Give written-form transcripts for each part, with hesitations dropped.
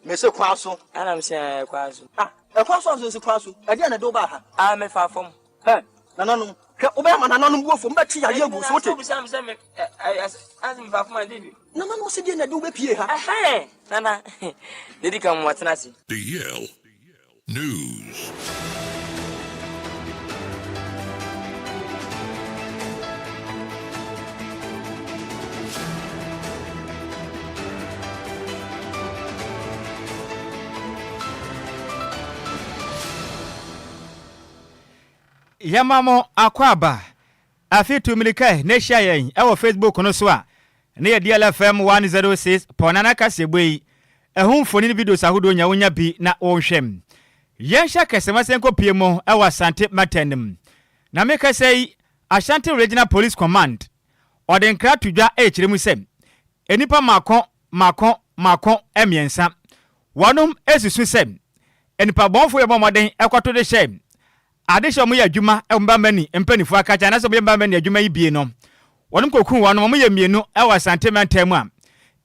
Mese Kwaso. And I'm saying Kwaso. Ah, a Kwaso is a Kwaso. I didn't do baha. I'm a far from her. Nano, Obama, Nano, go from Betty. I go so some I asked him for my debut. No man was sitting and do with Pierre. Hey, Nana, did he come what's nasty? DL News. Yamamo akwaba afi tumilika nesha yen ewo Facebook no so a ne DLFM 106 ponana kasebwe ehun foni videos ahodo nya wonya bi na wonhwem yensha kesemasenko piemo ewo Asante Matenim na meka sei Ashanti Regional Police Command odenkra tudwa ekiremu sem enipa mako emiensa wonum esusu sem enipa bonfo yebomoden ekwato de shem adesha mu ya dwuma emba mani empanifu akacha na so emba mani adwuma ibie no wonum kokun wonum mu ya mienu ewa Asante Matem a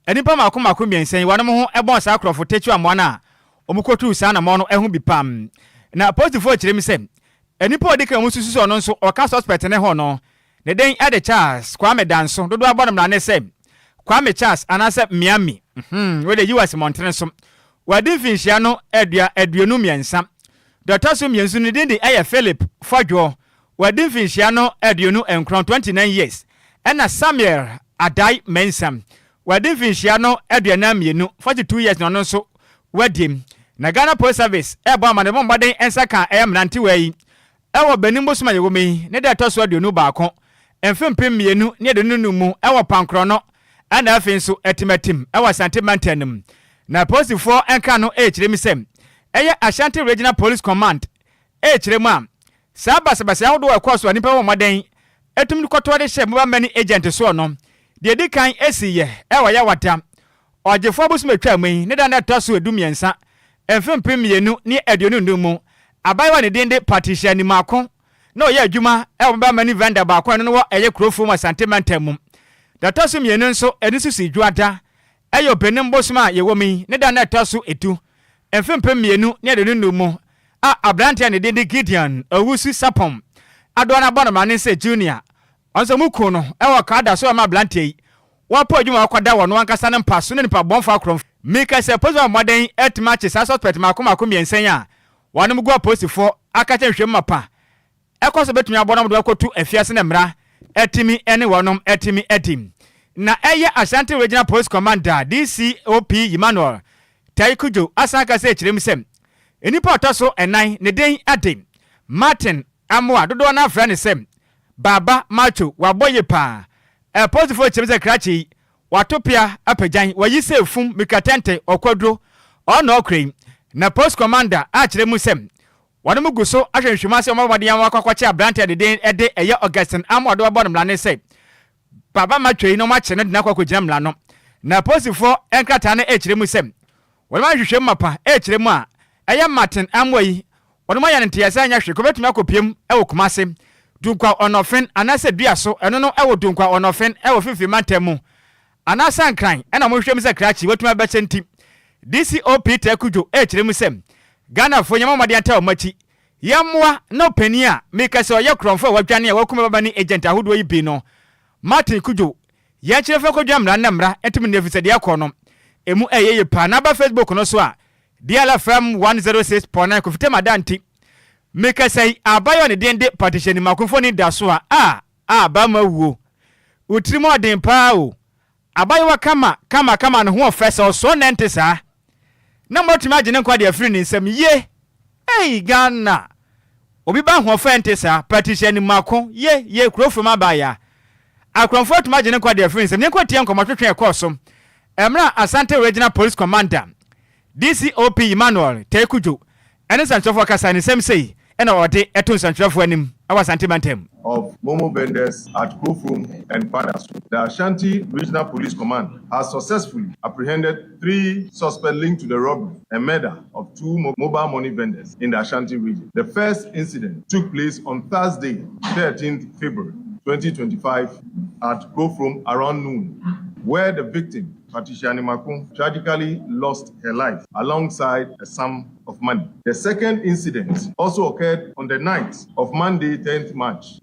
enipa mako miensen wonum ho ebon sa akrofo techu amona omukotu sa na mo no ehu bipam na positive kirem sem enipa odika mu susu ono nso oka suspect ne ho no ne den ade Charles Kwame Danso dodo abonum na ne sem Kwame Charles anase Miami we de US Montreal so wadi finhia no aduanu miensa Dr. Sumyensu ni dindi aya Philip Kwadwo wadi finhia no aduanu enkron 29 years ena Samuel Adai Mensam wadi finhia no aduana mienu 42 years no nso wadim na Ghana Police Service ebo amane bombaden ensa kan emnante wayi ewo benimbo suma yewomi ne Dr. So aduanu baako emfempem mienu ne de nunu mu ewo pankro no ana afenso etimatim ewo Asante Matem na posifo enka no ekiremisem eye Ashanti Regional Police Command ekiremu a sabasa ahodo ekwaso anipa wo moden etum koto de hye mba mani agent so no de dikan esiye ewo ya wata ogefo abusuma twamai ne da na taso edumiensa emfempem mienu ne aduonu ndumu abayiwa ne dinde partition ni mako na oye adwuma ewo mba mani vendor ba kwa no wo eye krofo mu Asante Matem da taso mienu nso enisusi dwada eyo benimbo suma yewomi ne da na taso etu emfempem mienu ne de numu abrante ne de Gideon awusu sapom Adwoa na bonoma ne se junior onso muku no ewo kada so ma abrante wapo adwuma akwada wono ankasa ne mpaso ne nipa bonfa akrom mika se pozo moden etmatch sa suspect makoma miensen a wono mugwa postifo akacha hwem mapa ekoso betumi abona mdo akotu afiase ne mra etimi ene wonom etimi edim na eye Ashanti Regional Police Commander DCOP Emmanuel Taikujo asaka se kirem sem enipa otoso enan ne den ade Martin Amoa dodo na afra ne sem baba macho waboye pa posifo kirem se krachi watopia apajan wayi se fum mikatente okwadro ono okren na post commander a kirem sem wanu muguso ahwenhwema se omabode yan wakwache abrante de den ede eye Augustine Amoa do abonum la ne se baba macho no mache no de na kwakogina mla no na posifo enkata na ekirem sem wọ́n máa hwehwẹ́ mapa ekiremu a eye Martin Amway wọ́n máa yan ntiyasa anya hwe ko betumi akopiem ewo Kumase dunkwa onofen anase duaso eno no ewo dunkwa onofen ewo fifi Matem anasa nkran ena mo hwehwem se krachi betumi abeche nti DCOP Taikujo ekiremu sem Ghana fo nyama made anta omachi yamwa no pani a meka se oye kronfo wadwane a wakuma baba ni agent ahodo yi bi no Martin Kujo ya kirefe ko dwamra na mra etumi ne fisade akono emu eyeye pa na ba Facebook no so a DLFM 106.9 kofite madanti meka sai abayo ne dende partition makonfo ni da so a ba mawuo utrimo odin pa o abayo wa kama no ho ofesa so nente sa na motuma agene nkwa de afri ni nsam ye Ghana obi ba ho ofente sa partition makon ye krofo mabaya akronfo tuma agene nkwa de afri nsam ne nkwa tie nkomotwetwe ekoso Emra Asante Regional Police Commander DCOP Emmanuel Taikujo ene sanchofo kasa ni semsei ena ode eto sanchofo anim awa Asante Matem of Momo vendors at Kofrum and Padas. The Ashanti Regional Police Command has successfully apprehended 3 suspects linked to the robbery and murder of 2 mobile money vendors in the Ashanti region. The first incident took place on Thursday, 13th February 2025 at Kofrum around noon, where the victim Patricia Nimakun tragically lost her life alongside a sum of money. The second incident also occurred on the night of Monday, 10th March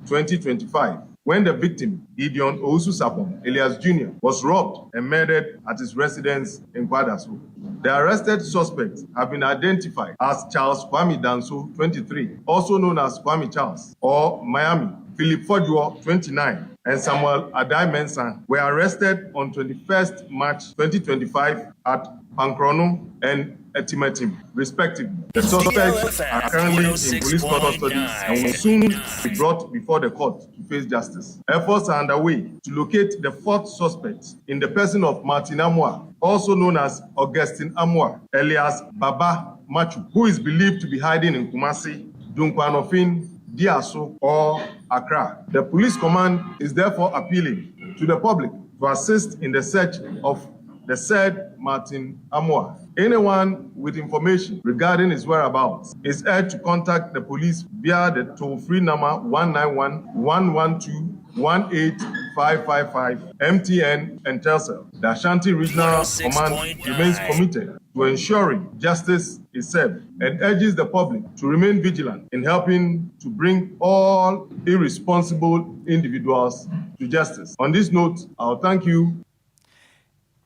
2025, when the victim, Gideon Owusu-Sapon, alias Jr., was robbed and murdered at his residence in Kwadwo. The arrested suspects have been identified as Charles Kwame Danso, 23, also known as Kwame Charles, or Miami, Philip Fodjo, 29, and Samuel Adai Mensah were arrested on 21st March 2025 at Pankrono and Etimetim, respectively. The suspects are currently in police custody and will soon be brought before the court to face justice. Efforts are underway to locate the fourth suspect in the person of Martin Amwa, also known as Augustine Amwa, alias Baba Machu, who is believed to be hiding in Kumasi, Dunkwanofin, Diaso, or Accra. The police command is therefore appealing to the public to assist in the search of the said Martin Amwa. Anyone with information regarding his whereabouts is urged to contact the police via the toll-free number 191-112-18555 MTN and Telcel. The Ashanti Regional Command remains committed to ensuring justice is served and urges the public to remain vigilant in helping to bring all irresponsible individuals to justice. On this note, I'll thank you.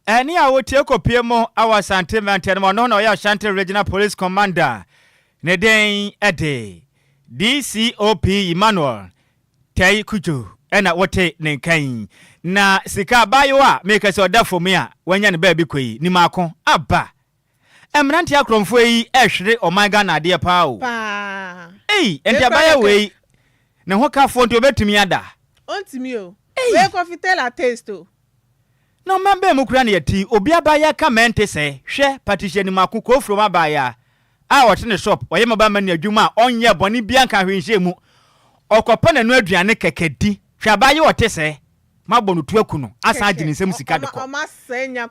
Any I would take a PMO our sentiment and no Ashanti Regional Police Commander Neden Ede DCOP Emmanuel Tay Kuju and at what Nenkain na Sika Bayoa make us order for me when you're baby quay Nimako Abba Emrantia Cromfway Ashre or my Ghana dear Pau. Hey, and the by way no hoka phone to bet to me ada. Ontimio. Where coffee tell a taste to. No member Mukrania tea, Obiabaya comment say, share partition Makuko from Abaya. I was in the shop, or Yamabamania Juma, on your Bonnie Bianca Rinjemu, or Copana Nodiane Kekedi, Shabayo or Tesse, Mabonu Tuakuno, as I didn't say Musicado.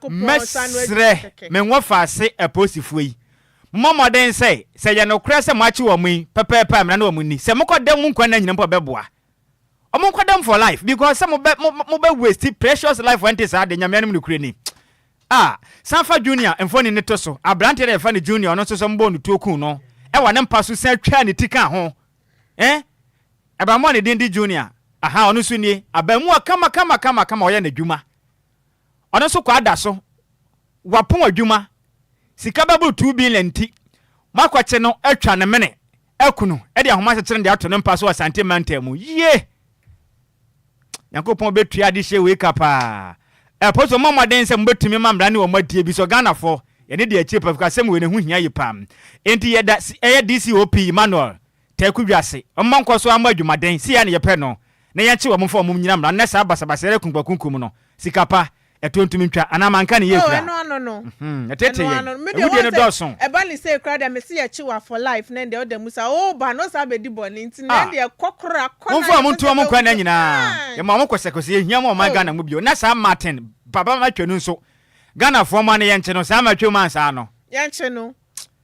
Mesre, Menwafa say a positive way. Mama then say you no cress a machu on me, Papa Pam, and no money, Samoko Demunquan and Number Beboa. I'm them for life because some of mobile wasted precious life went inside the Yaman Ukraine. Ah, Sanfa Junior and Funny Netoso, I planted a funny junior, not so some bone to Kuno. I want them pass to sell Chani Tika home. Eh? About money didn't junior. Aha, on Sunday, a bemua kama oyana Juma. On also Quadaso Wapuma Juma. Sikababu 2 billion tea. Makwacheno, Elchan a minute. Elkuno, Eddie Homasa turned out to them pass was sentimental. Ye. Yankopon betria di she wake up ah. Apostle mama den se mbetumi mamra ne o madie bi so Ghana for ye ne de achi pafika sem we ne hu hia yipam. Enti ye da DCOP Emmanuel Tekudwase. Ommanko so amadwuma den si ya ne ye pe no. Na ye chi wo mfo mum nyina mra na sa basabasere kunkum no. Sikapa etontumi ntwa anamanka ne ye kura. No. Etete ye. Ewudie no doson. Ebani say kra da me see ya chiwa for life na de oda musa ba no sa be di boni nti na de kokora kona. Mfo amuntu amu kwa na nyina. Ye ma mo kosekose ye hia mo Ghana mu bio. Na sa Martin papa ma twenu nso. Ghana fo ma ne ye nche no sa ma twemu ansa no. Ye nche no.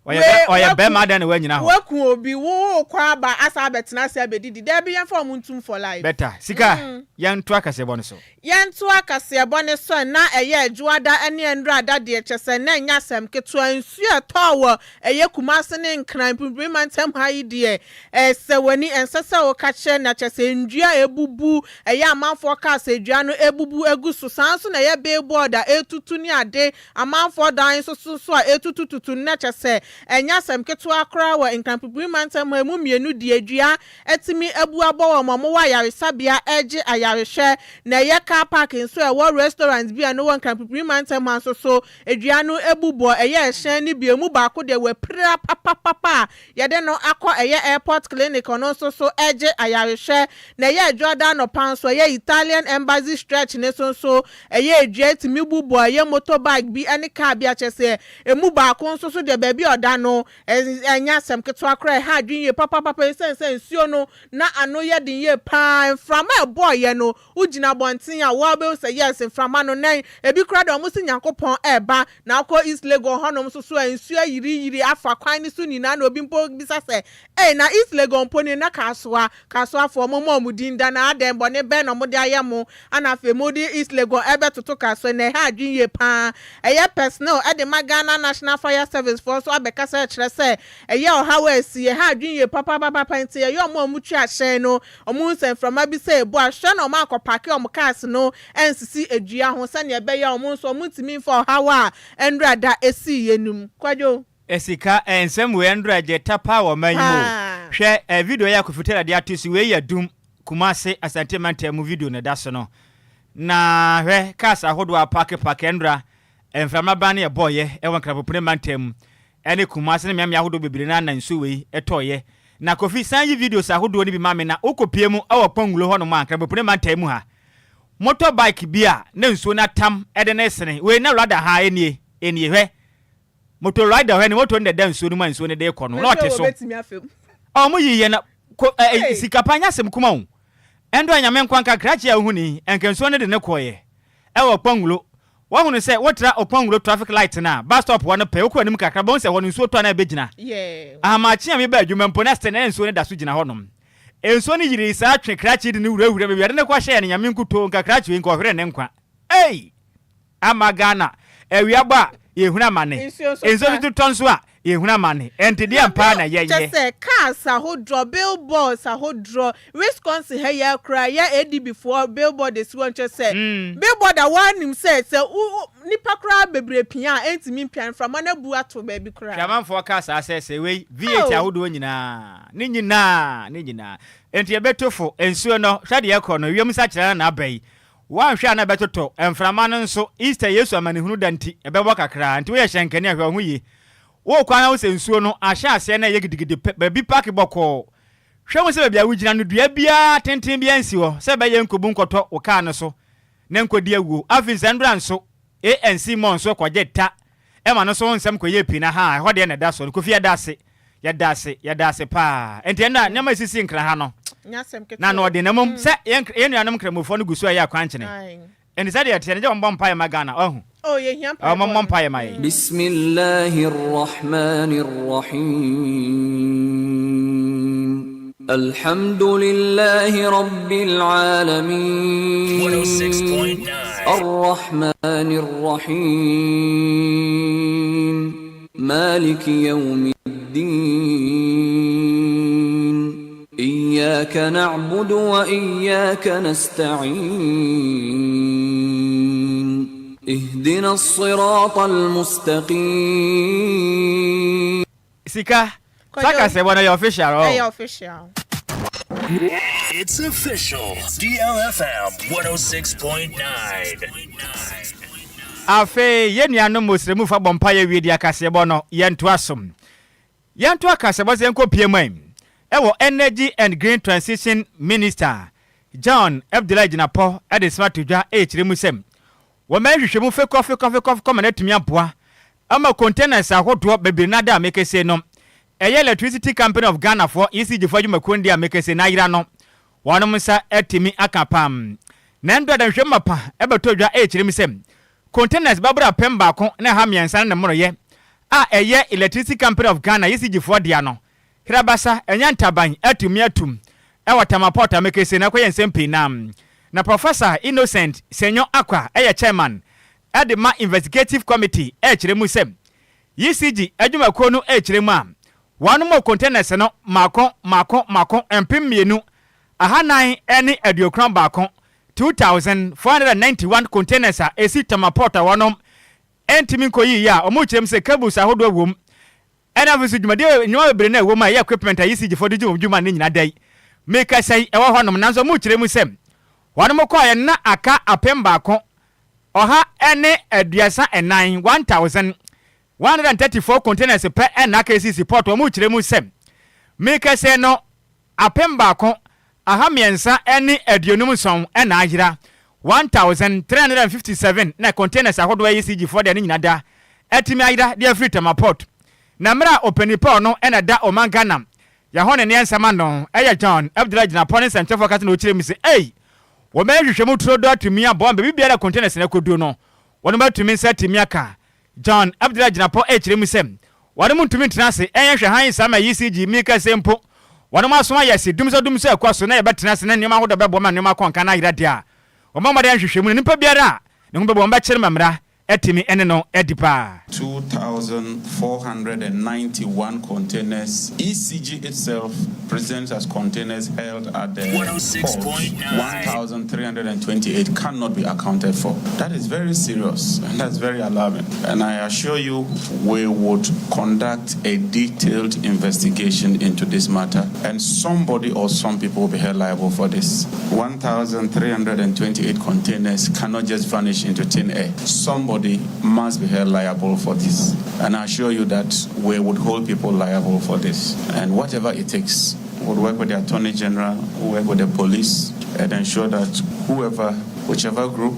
Oya be ma da na wanyina ho. Waku obi wo kwa ba asa betena se abedidi da bi yan for muntum for life. Better. Sika yan to akase bone so. Yan to akase bone so na eye adwoa da ene endra da de chese na nya sem ketua nsu etowo eye kumase ne nkran pimprimantem hayi de se wani ensese wo ka che na chese ndua ebubu eye amanfo ka se dua no ebubu egusu sanso na eye billboard etutu ni ade amanfo dan so a etutututu na chese enya sem ketua kra wo nkran pimprimantem emu mienu de adua etimi ebu abo wo momo wa yaresabia eje ayarehwe na ye car parking so e wo restaurant bia no one can pimprimantem so aduano ebubo eye ehyen ni bia mu ba ko de we pra papa ye de no akọ eye airport clinic no so eje ayarehwe na ye adwoda no pan so ye Italian embassy stretch ne so eye adua timi bubo eye motorbike bi ani car bia chese emu ba ko so de ba bi da no enya asem ketwa kra ha dwinye papa sense nsuo no na ano ye den ye pa frama ebo ye no ugina bonten a wo be say yes frama no nen ebi kra da omusi nyankopon eba na akọ East Lagos honom so nsuo yiri afa kwan ni so nyina na obi mpo bisa se na East Lagos mponi na kasoa fo mo mudin da na adem bone be no mo de ayemo ana fe modi East Lagos ebe toto kaso na ha dwinye pa eye personal e de Ghana National Fire Service for so abeka se kire se eye oha we si ha dwinye papa nti ye mo mutwi ahye no omu nsem from abi se bo ahye no ma akopake omu cars no ensisi edua ho se ne ebe ye omu so omu ntimi for hawa endra da esi yenum Kwadwo Esika ensem we endra je tapa wo manyimu hwe video ya kufutela de atisi we ya dum Kumase Asante Mantemu video ne da so no na hwe cars ahodo apake endra enframa bane eboye ewon krabopune Mantemu ene Kumase ne miam ahodo bebire na nanso we etoye na kofi sanyi videos ahodo ni bi mame na okopie mu awopanglo ho no ma krabopune Mantemu ha motorbike bia na nso na tam ede na esene we na rada ha enie hwe motor rider hwe ni motor ne da nso no ma nso ne de kono na oteso omo yiye na Sikapa nya sem kuma wo endo anyame nkwanka krachi ahuni enkenso ne de ne koye ewo kwangulo wo hunu se wotra okwangulo traffic light na bus stop wo no pe okwa nim kakra bon se wo nso to na begina amachi ame ba adwuma mpo na stene enso ne da so gina honom enso ne yiri sa atwe krachi de ne wurawura be wiade ne kwa hye ne nyame nkuto nka krachi nko hwere ne nkwa ama Ghana ewiaba yehuna mane enso bitu tonso a yehuna mane entidi ampa na yeye just cars ahodro billboards ahodro Wisconsin he ya kra ya edi before billboard is one just say billboard a one him say nipa kra bebre pia entimi pian from na bu ato ba bi kra shaman for cars asese we V8 ahodo nyina ne nyina enti ebetofo ensuo no hwade yakọ no wiem sa kyerɛ na abai wan hwɛ na betoto emframa no nso Easter Yesu amanehunu danti ebɛbɔ kakra nti we yɛ hyenkani ahwɛ ho yi wo kwan wo sensuo no ahye ase na ye gidigidi baby park bɔkɔ hwɛ mo se baabi a wugina no dua bia tenten bia nsi hɔ se ba ye nkobu nkɔtɔ wo kaa no so na nkodi awuo afin sandra nso ANC mon so kɔgye ta ema no so nsɛm kɔyɛ pina ha hɔ de na da so kofi yɛda ase pa enti na nyama sisi nkra ha no na no de na mom se ye nuanom kramofo no gusu ayi akwankyene enti se de yɛte ne gye mbɔ mpa yɛ magana ɔhu ye hia pa mom mpa yɛ mai Bismillahir Rahmanir Rahim Alhamdulillahi Rabbil Alamin 106.9 Ar-Rahmanir Rahim Maliki Yawmiddin إياك نعبد وإياك نستعين اهدنا الصراط المستقيم Sika Saka se bona your official It's official. DLFM 106.9 Afe yenuanom mosremu fa bompa ye wiedia kasebo no yento asom yento akasebo se nkopie man ewo Energy and Green Transition Minister John Abdullah Jinapo ade smart dwa echiremu sem wo ma hwehwemu fe kofi koma na tumi aboa ama containers ahodo bebiri na da mekese no Electricity Company of Ghana for ECG for Jumakundi a mekese na yira no wonom sa etimi akapam na ndo da hwema pa ebeto dwa echiremu sem containers babura pemba ko na ha miensa na moroye a Electricity Company of Ghana ECG for dia no Kirabasa enyantaban atumi atum watamapota mekese na koye nsempi na Professor Innocent Senyo Akwa chairman Adema Investigative Committee chiremu sem ECG adwumakuo no chiremu a wanu mo containers no mako empim mienu ahanan ene aduokran baako 2491 containers a esi tamapota wonom entimi koyi ya omo chirem se kabus ahodo awom ena visu dwumade nyoma bebre na ewo ma ya equipment a ECG for dwuma ne nyina dai meka sai ewo honom nanso mu kyeremu sem wanu mo kwa na aka apemba ko oha ene aduasa enan 1134 containers per ena aka ECG port mu kyeremu sem meka sai no apemba ko aha miensa ene aduonum son ena agira 1357 na containers ahodo ECG for de nyina da etimi agira de free tema port na mra openipa no ena da omangana ya hone ne nsama no eya John Abdullah gina pone sentefo kata no chire mi se wo ma hwehwe mu tro do atumi abombe bibia containers na kodu no wono ma tumi setimi aka John Abdullah gina po chire mu sem wono mu tumi tena se hwe han sama ECG mi ka sempo wono ma so ayese dumso akwaso na ye betena se na nyoma hodo bebo ma nyoma konka na yira dia wo ma ma de hwehwe mu nipa biara ne ho bebo mba chire mamra etimi ene no edipa 2,491 containers. ECG itself presents as containers held at the 1,328 cannot be accounted for. That is very serious and that's very alarming. And I assure you, we would conduct a detailed investigation into this matter, and somebody or some people will be held liable for this. 1,328 containers cannot just vanish into thin air. Somebody must be held liable for this. And I assure you that we would hold people liable for this. And whatever it takes, we'll work with the Attorney General, we'll work with the police, and ensure that whichever group,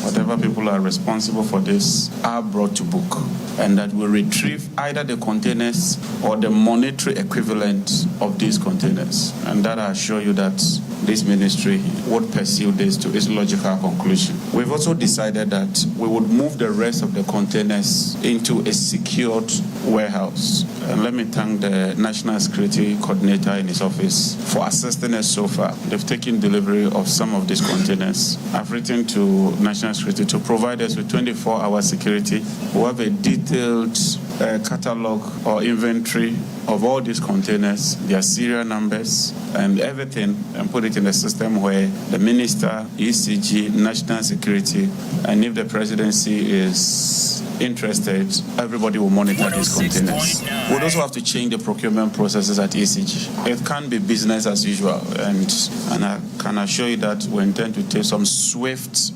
whatever people are responsible for this are brought to book, and that we retrieve either the containers or the monetary equivalent of these containers. And that I assure you that this ministry would pursue this to its logical conclusion. We've also decided that we would move the rest of the containers into a secured warehouse. And let me thank the National Security Coordinator in his office for assisting us so far. They've taken delivery of some of these containers. I've written to National Security to provide us with 24-hour security. We have a detailed catalog or inventory of all these containers, their serial numbers, and everything, and put it in a system where the minister, ECG, national security, and if the presidency is interested, everybody will monitor these containers. We'll also have to change the procurement processes at ECG. It can't be business as usual, and I can assure you that we intend to take some swift,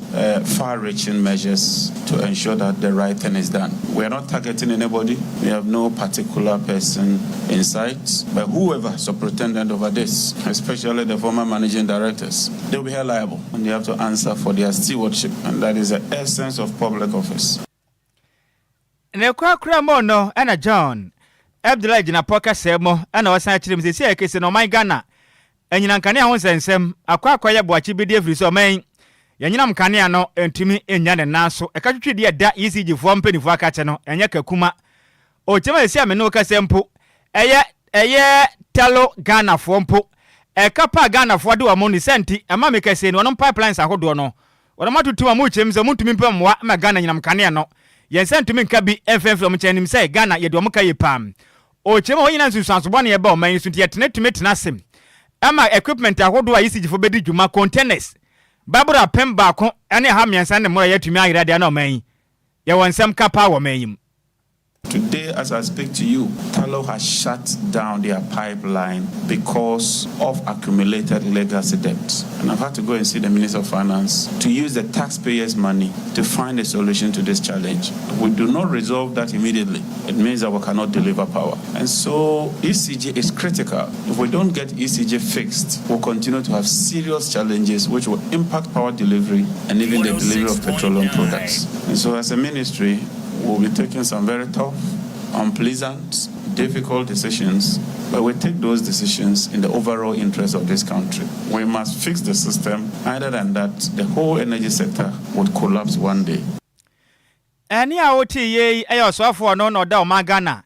far-reaching measures to ensure that the right thing is done. We are not targeting anybody. We have no particular person in sight, but whoever superintendent over this, especially the former managing directors, they will be held liable, and they have to answer for their stewardship, and that is the essence of public office. Ne kwa mono ana John Abdullah gina poka semo ana wasan chire mse sia kese no man Ghana anyina nkane ho nsensem akwa ya boachi bi de friso man yanyina mkane ano entumi enya ne nanso eka twetwe de da ECG fo mpanifo aka che no enya kakuma o chema sia me no ka sempo eye talo Ghana fo mpo eka pa Ghana fo de wa mo ni senti ama me kese no pipelines ahodo no wona matutu amu chemse muntumi mpam wa ma Ghana nyina mkane ano yensen tumi nka bi FF from chenim say Ghana ye do mo kai pam o chema o yina nsusanso bone ye ba o man su tie tene tena sem ama equipment ahodo a ECG fo bedi dwuma containers babura pemba ko ene ha miensa ne mo ye tumi ayira de na o man ye wonsem kapa wo man. Today, as I speak to you, Talo has shut down their pipeline because of accumulated legacy debt. And I've had to go and see the Minister of Finance to use the taxpayers' money to find a solution to this challenge. If we do not resolve that immediately, it means that we cannot deliver power. And so ECG is critical. If we don't get ECG fixed, we'll continue to have serious challenges which will impact power delivery and even the delivery of petroleum products. And so as a ministry, we'll be taking some very tough, unpleasant, difficult decisions, but we take those decisions in the overall interest of this country. We must fix the system, other than that, the whole energy sector would collapse one day. Any OTA ayosofo no da Ghana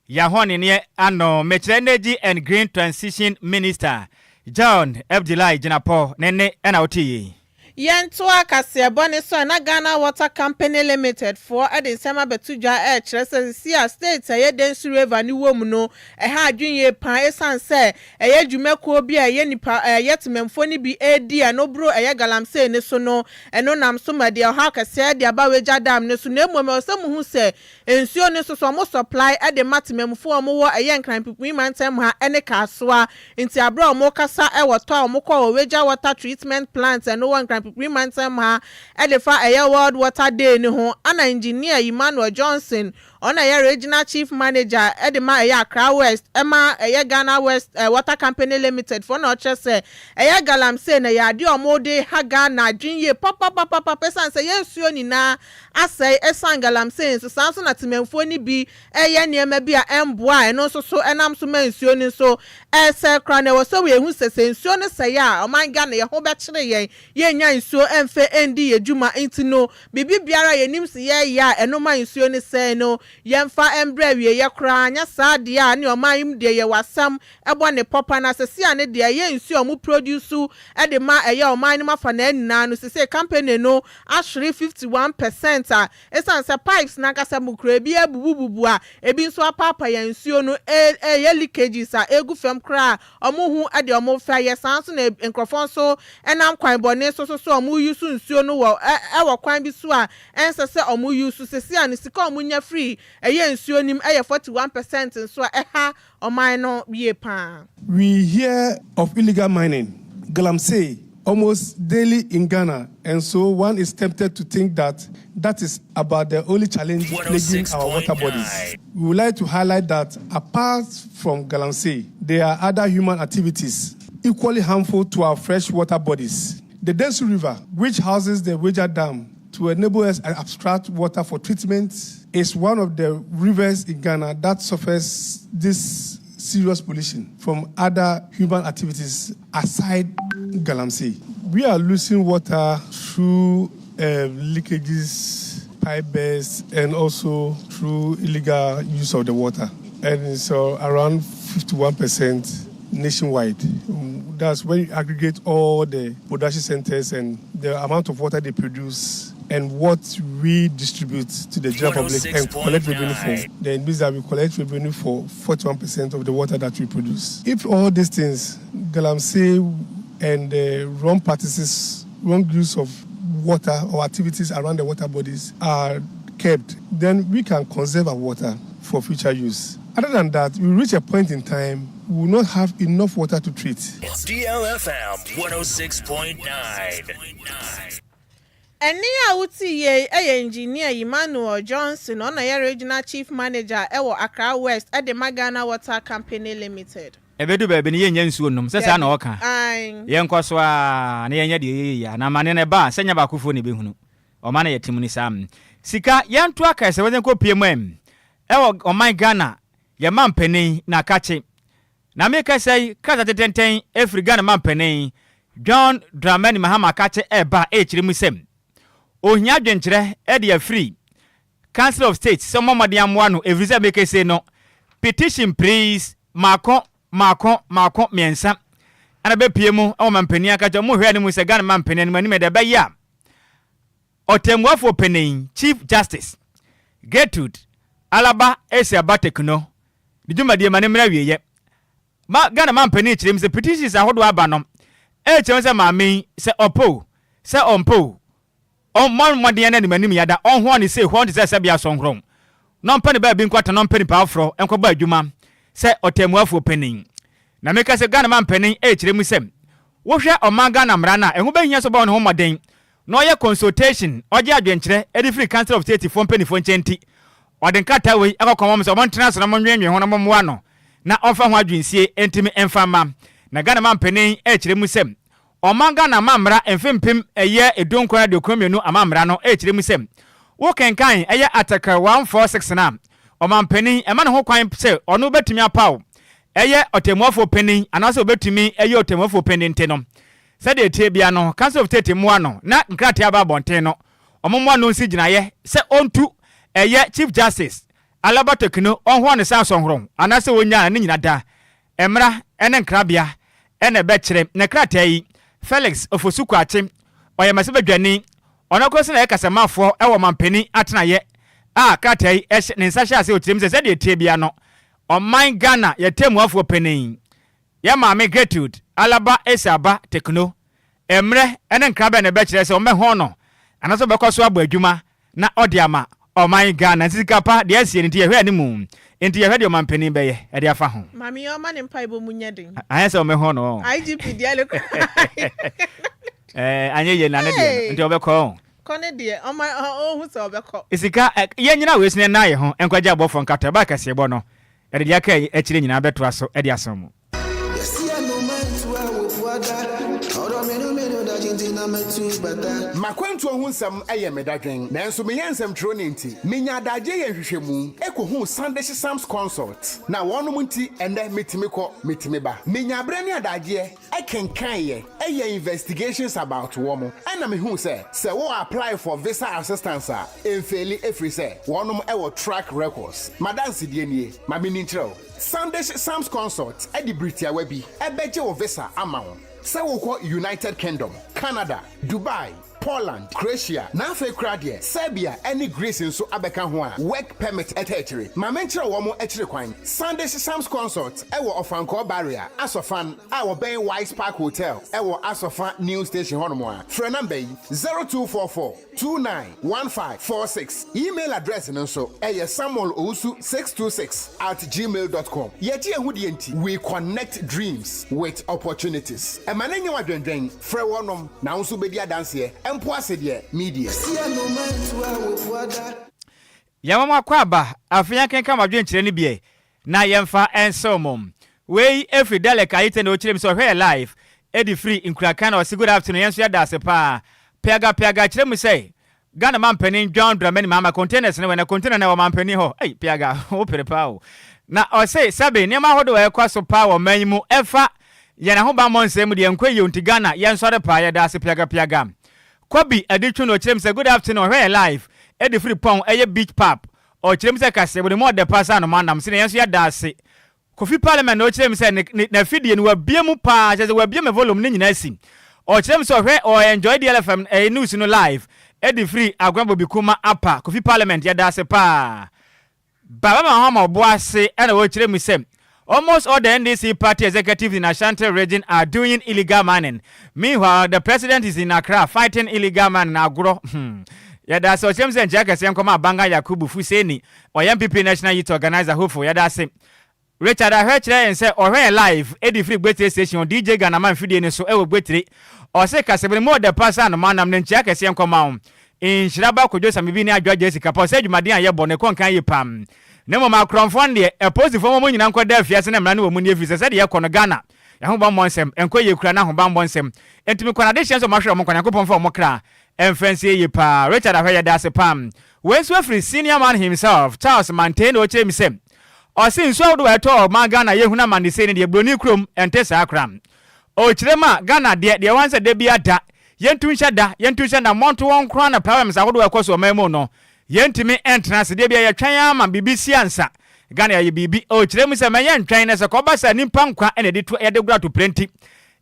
ya hone ne ano Metro Energy and Green Transition Minister John Abdullah Jinapo nene na OTA Yento akase bone so na Ghana Water Company Limited for edensema betudwa e kyerese sia state ye densu river ni wom no ha adwenye pan esan se ye dwumako bi ye nipa yetememfo ni bi edi anobro ye galamse ne so no eno nam so made ha akase de abaweja dam ne so na emome osem hu se ensuo ne so so mo supply e de matememfo mo wo ye nkran pipu mantem ha ene kasoa nti abro mo kasa e woto mo ko weja water treatment plant eno wan nkran Mantem ha edefa World Water Day ni ho ana engineer Emmanuel Johnson ona ye regional chief manager edema eya Accra West ema eya Ghana West Water Company Limited for no chese eya galamsey na ya de omode ha Ghana dwinye papa pesan se yensuo ni na asai esan galamsey so sanso na tememfo ni bi eya niema bi a emboa eno so enam so mansuo ni so ese kra na wo so we hu sese nsuo ni se ya oman Ghana ye ho be kire ye nya nsuo emfe endi ejuma intino bibi biara ye nim se ye ya enoma nsuo ni se no yemfa embre wie ye kra anya saa de a ne oman yim de ye wasam ebo ne papa na sese ane de ye nsuo mu produce e de ma eye oman ni mafa na nina no sese company no ashiri 51% a esan se pipes na kasa mukra bi abububu a ebi nso apapa ya nsuo no ye leakages a egu fam kra omo hu ade omo fa ye sanso na enkrofon so enam kwan bone so omo use nsuo no wo kwan bi so a ensese omo use sese an sika omo nya free eye nsuo nim eye 41% nso a eha oman no bie pa. We hear of illegal mining, galamsey, almost daily in Ghana, and so one is tempted to think that is about the only challenge plaguing our water bodies. We would like to highlight that apart from galamsey, there are other human activities equally harmful to our fresh water bodies. The Densu River, which houses the Weja Dam to enable us to abstract water for treatment, is one of the rivers in Ghana that suffers this serious pollution from other human activities aside galamsey. We are losing water through leakages, pipe bursts, and also through illegal use of the water. And it's around 51% nationwide. That's when you aggregate all the production centers and the amount of water they produce and what we distribute to the general public and collect revenue for. Then it means that we collect revenue for 41% of the water that we produce. If all these things, galamsey and wrong practices, wrong use of water or activities around the water bodies are kept, then we can conserve our water for future use. Other than that, we reach a point in time we will not have enough water to treat. It's DLFM 106.9. Eni a uti ye engineer Emmanuel Johnson on a regional chief manager ewo Accra West at the Ghana Water Company Limited. Ebedu bebe ni yenye nsuo num sesa na oka. Ye nkwaso a na yenye de ya na mane ne ba senya ba kufo ne behunu. O ma na yetimu ni sam. Sika yantu aka se wenye ko PMM. Ewo o my Ghana ye mampeni na kache. Na me ka sai kaza tetenten Afri Ghana mampeni John Dramani Mahama kache eba echirimu sem. Ohia dwenkyere e de free Council of State so momode amwa no evrize make say no petition please mako miensa ana be pie mu o mampani aka je mo hwe ani mu se Ghana mampani ani me de be ya otemwafo penin Chief Justice Gertrude Alaba Esiaba Tekno dijumadi mane mra wieye ma Ghana mampani chirim se petitions ahodo aba no e che se maame se opo se ompo on modern and manim yada on ho ne say ho de say bia sonkron non pani ba bi nkwata non pani pa afro enko ba adwuma say otemuafo penin na meka say Ghana man penin e kiremu sem wo hwe o man Ghana mra na ehu ba hia so ba on ho modern no ye consultation oje adwenkire e free Council of State fo pani fo nchenti ode nkata we akọkọmọ so mon tena so na monwenwe ho na momwa no na onfa ho adwensie entimi enfama na Ghana man penin e kiremu sem Omanga na mamra emfempem eye edonkwa de komienu amamra no echiremu sem wo kenkan eye attacker 146 na omampani ema ne ho kwan se ono betumi apaw eye otemuafo penin anase obetumi eye otemuafo penin teno se de tie bia no Council of State mu ano na nkrate aba bonten no omomwa no nsi ginaye se ontu eye Chief Justice Alaba Tekno onho ne sa sonhoro anase wonya ne nyina da emra ene nkrabia ene bekire ne krate yi Felix Ofosukwachi oyemase badwani onakosi na yekasamafo ewo mampani atenaye kratai ne nsahye ase otirim se de tie bia no oman Ghana yetemuafo penin ya maame Gertrude Alaba Esiaba Tekno emre ene nkrabe ne bekire se omehon no anaso bekoso abo adwuma na odiama oman Ghana Sikapa de asie nti yehwe animu enti yehwe de mampani beye e de afa ho mami o ma ne mpaibo munyedin ayese omehon no IGP diale anye ye na ne de nti obekọ Kone de o my hu se obekọ. Isika ye nyina we sine na ye ho enkwaje abofo nkata ba kase bo no. E de aka e kire nyina beto aso e de asom. Makwantu ohunsam eye medadwen nanso me yansam tro ne nti menya adagye ye hwehwemu ekohu Sunday Sam's consult na wonom nti ende metimi ba menya abre ne adagye ekenkan ye eye investigations about womo ana me hu se wo apply for visa assistance a enfeli efri se wonom ewo track records madanse die nie ma me nintrel Sunday Sam's consult edi britia wabi ebeje wo visa amawo se wo ko United Kingdom, Canada, Dubai, Poland, Croatia, Nafe Kradie, Serbia, any Greece in so abeka ho a work permit etechere. Ma menchire wo mo echere kwan. Sunday Sam's consult ewo Ofanko barrier, Asofan, our Bay Wise Park Hotel, ewo Asofan New Station hono a. Phone number 0244 291546. Email address nso samuelowusu626@gmail.com. Yeti ehudi enti, we connect dreams with opportunities. Emanenye wadwendwen, frɛ wonom na nso bedi adanse empo asede media. Yamama Akwaba afia kenka madwen kire ne bie na yemfa ensomom. We every deleka ite no kire mi so hwe live edi free inkrakan o good afternoon yenso yada sepa piaga kire mu say Ghana mampani John Dramani mama containers ne na container na mampani ho ei piaga o perepa o na o say sabe ne ma hodo e kwaso pa wo manyimu efa ye na ho ba monsem de Enquires unti Ghana yenso de pa ye da se piaga Kwabi aditwu no kire mi say good afternoon hwe live edi free pon eye beach pub o kire mi say kase bo mo de pasa no manam se yenso yada se Kofi Parliament no kire mi say na fidie no wabiemu pa je wabiemu volume ni nyina si o kire mi say hwe o enjoy DLFM news no live Eddie free agwambo bikuma apa Kofi Parliament yada se pa Baba Mahama Boase and wo kire mi sem almost all the NDC party executives in Ashanti region are doing illegal mining. Meanwhile, the president is in Accra fighting illegal mining agro. Yada so kire mi say njaka se nkoma Banga Yakubu Fuseni or MPP National Youth Organizer hopeful yada se Richard Ahwechire and say or live Eddie free Gwetire station DJ Ghana man fidie ne so e wo Gwetire o se kasebele mo de pasa no manam ne ntia kase nkoma Nhyiraba Kwadwo Sammy Adwoa Agyei Sikapa se dwumade an ye bone kon kan ye pam ne mo makromfon de e posifo mo nyina nkoda afiase ne mra ne wo mu ne afise se de ye kono Ghana ya ho ba monsem enko ye kura na ho ba monsem entimi kwana de hyenso mahwe mo kwana kopon fa mo kra emfansi ye pa Richard Ahweye da se pam when so free senior man himself Charles maintain o chemi sem o sin so do eto ma Ghana ye huna man de se ne de broni krom entesa akram o kirema Ghana de wanse de bia da yentu na monto won kra na problems awodo ekoso memo no yentimi entrance de bia ye twan ama BBC ansa Ghana ye bibi o kiremu se ma ye ntwan na se ko ba sa nimpa nkwa ene de to ye de gura to plenty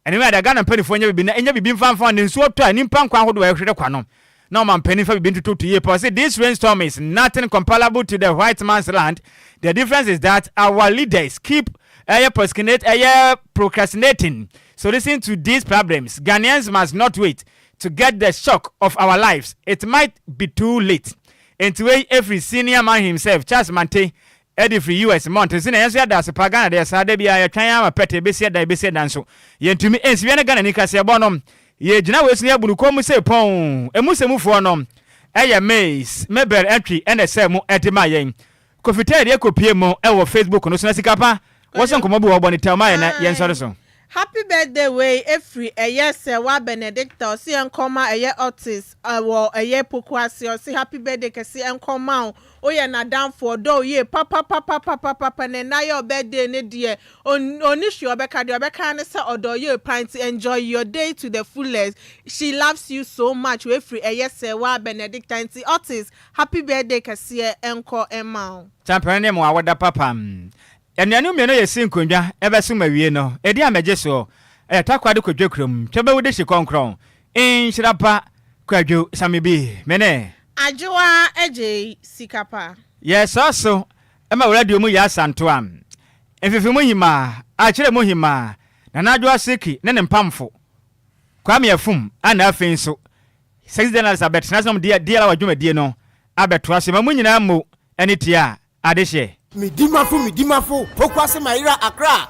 anyway da Ghana mpani fo nya bibi na enya bibi mfanfa ne nsuo to nimpa nkwa awodo ehwede kwa no na man mpani fa bibi to ye pa say this rainstorm is nothing comparable to the white man's land. The difference is that our leaders keep procrastinating. So listen to these problems. Ghanaians must not wait to get the shock of our lives. It might be too late. And to every senior man himself, Charles Mante, Eddie free US Monte, Sina Yasia das Pagana, there's a debia, Kayama Pete, Bessia, Bessia Danso. Yen to me, and Sviana Ghana Nicasia Bonum, ye Jana was near Burukomu se pon, a Musemu for Aya Maze, Meber entry, and a Samu at my yen. Kofite ko piemo e wo Facebook no so Sikapa wosan ko mobu oboni tama na yen so happy birthday way every yes wa Benedict o si enkoma eye artiste wo eye pokwasi o si happy birthday kesi enkoma o ye na dan for do ye papa ne na your birthday ne die oni shi obeka de obeka ne se odo ye pint enjoy your day to the fullest. She loves you so much every yes wa Benedict artiste happy birthday kesi enko ema tampane mo awoda papa enuanu me no ye sinkondwa ebeso mawie no edi ameje so takwade Kwadwo krom twebe wo de shi konkron Nhyiraba Kwadwo Sammy mene Adwoa Agyei Sikapa yes also ema radio mu ya santo am enfifi mu hima a kire mu hima na Adwoa seki ne mpamfo kwame afum ana afin so $6 abet na som dia la wadwumadie no abeto ase ma mu nyina mu enitia adehye Midimafo, Pokwase Maira Accra,